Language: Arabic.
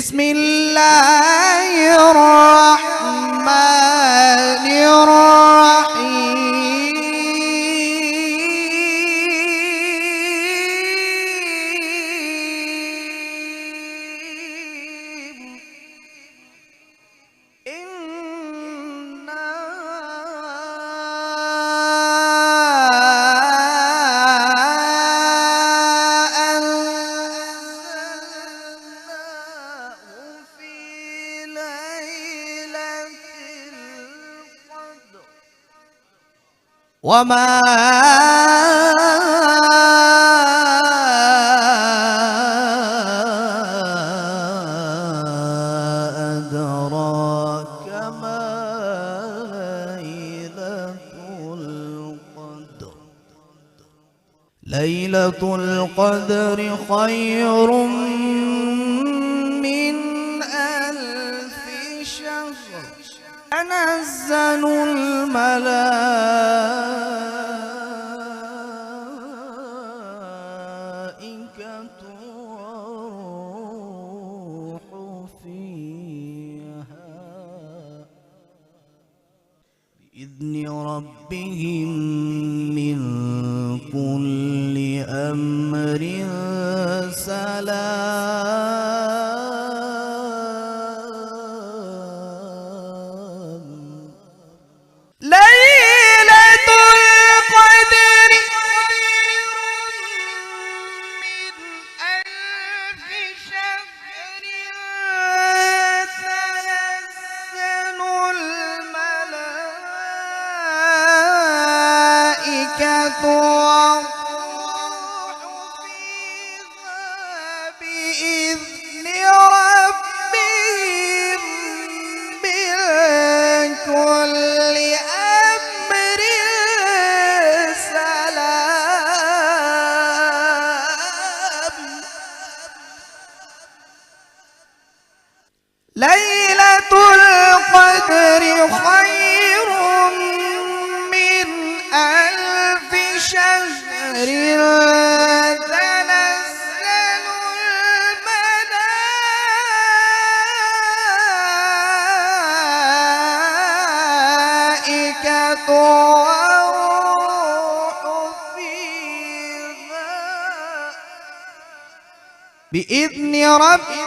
بسم الله الرحمن الرحيم وما أدراك ما ليلة القدر. ليلة القدر خير من ألف شهر. تنزل الملائكة والروح فيها بإذن ربهم من كل أمر سلام. ليلة القدر من ألف شهر. تنزل الملائكة والروح فيها بإذن ربهم من كل أمر سلام. ليلة القدر خير من ألف شهر. تنزل الملائكة والروح فيها بإذن ربهم